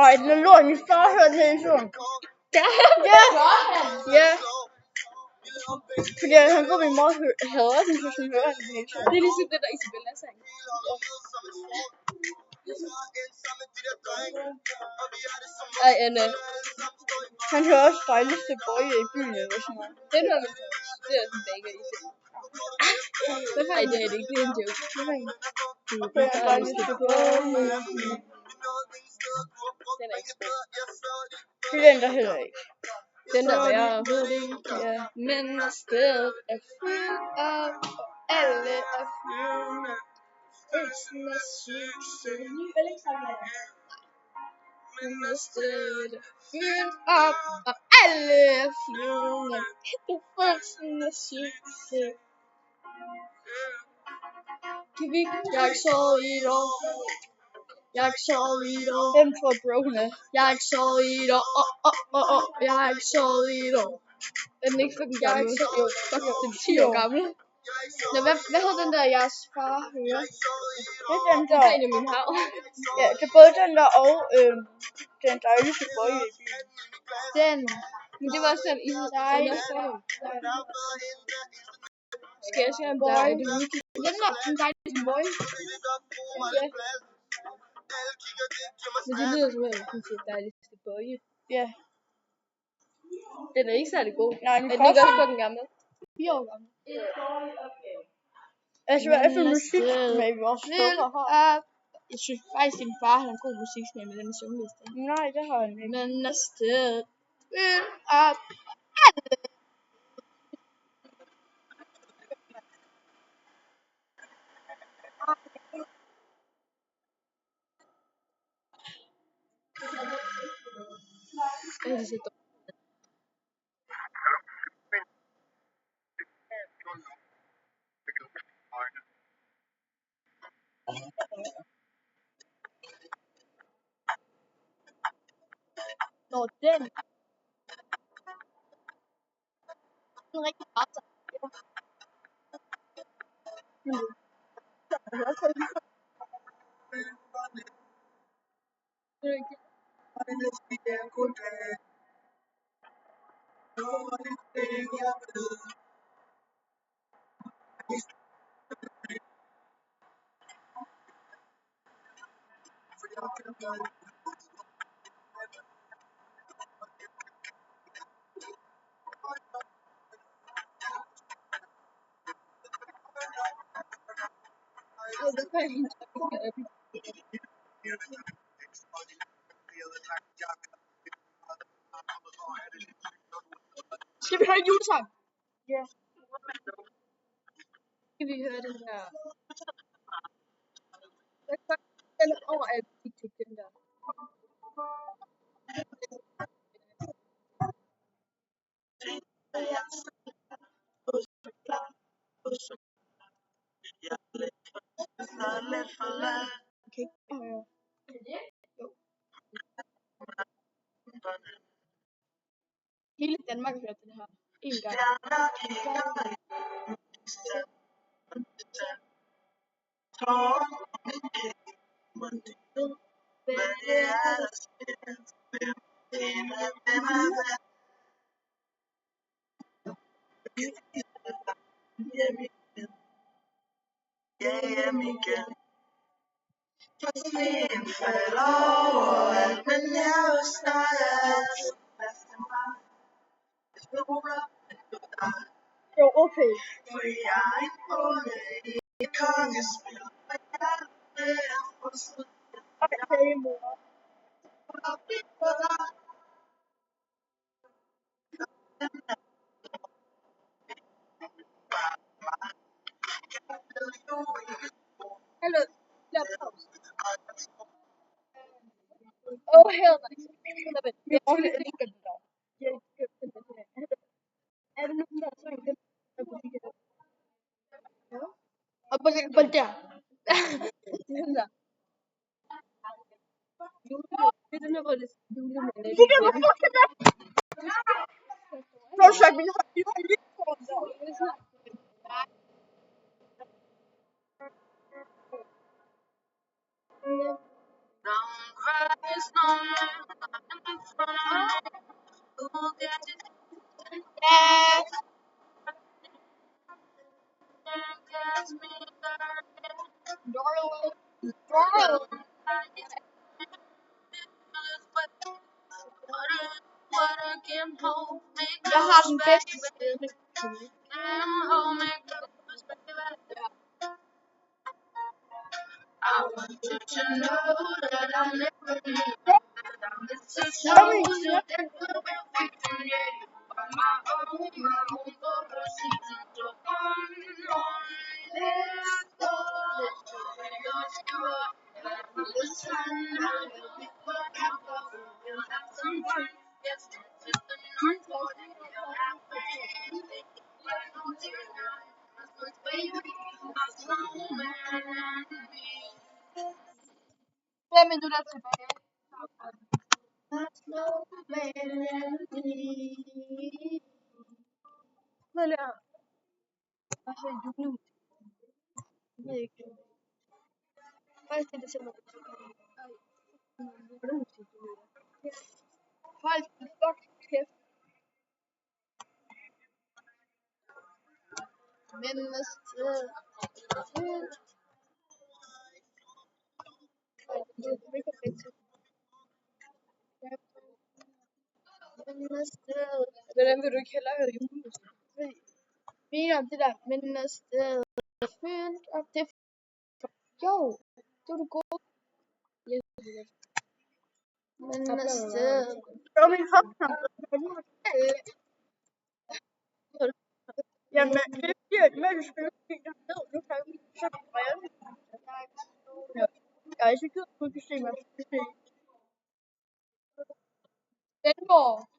Ej, den er lort, min far hørte den hele tiden. Ja. Fordi han går min mor hader den, så sådan hører han den hele tiden. Det er ligesom det der Isabella sang. Ej, Anna. Han hører også dejligste bøje i byen eller sådan noget. Den har vi det er den banger i sig. Ej, det er det ikke. Det er en joke. Det er dejligste bøje. Den er ikke spændende. Det er den der heller ikke. Den der var jeg overhovedet ikke. Ja. Men stedet er fyldt op, og alle er flyvende. Følelsen er syg, så det nye men stedet er fyldt op, og alle er flyvende. Følelsen er syg, kan vi ikke? Jeg har ikke sovet i et år. Jeg har ikke sovet i et år. Dem tror Broken er. Jeg har ikke sovet i et år. Jeg har ikke sovet i et år. Er den ikke fucking gammel? Jo, fuck, den er 10 år gammel. Nå, hvad hedder den der, jeres far hører? Det er den der. Det er en af mine hav. Ja, det er både den der og den dejligste bøje i byen. Den. Men det var også den, I havde underskrevet. Skal jeg se, om der er det wiki? Den der, den dejligste bøje. Ja. Men det lyder som om, hun siger dejligste bøje. Ja. Den er ikke særlig god. Nej, er den ikke også fucking gammel? 4 år gammel. Altså, hvad er for musik med vores skuffer her? Jeg synes faktisk, din far har en god musiksmag med den sungliste. Nej, det har han ikke. Men er stedet fyldt op. Det er så dumt. Nå, den. Den er rigtig meget. Skal vi høre en julesang? Ja. Skal vi høre den der? Den er over alt TikTok, den der. Okay. Jo. Hele Danmark har hørt den her. En gang. Jo, okay. Okay, mor. Hello. Oh, hell no. Stop it. Vi må ikke elske den der. Er det nogen, der har sunget den? Og på der. Det er den der. Det er den der, hvor det er julemanden. Det kan man få til det. Nå, så vi har lige fået der. Yes. Darling. Jeg har den bedste stemme. Flere minutter tilbage. Hvad er altså jule? Jeg ved ikke. Faktisk det december. Hvordan musik du ved? Hold fuck kæft. Hvordan vil du ikke hellere høre julemusik? Mener om det der mennesket fyldt op det. Jo, det var det gode. Mennesket. Det var min hopkamp. Jamen, det bliver et magisk spil. Nu kan vi så breve. Jeg er ikke givet på systemet. Denborg.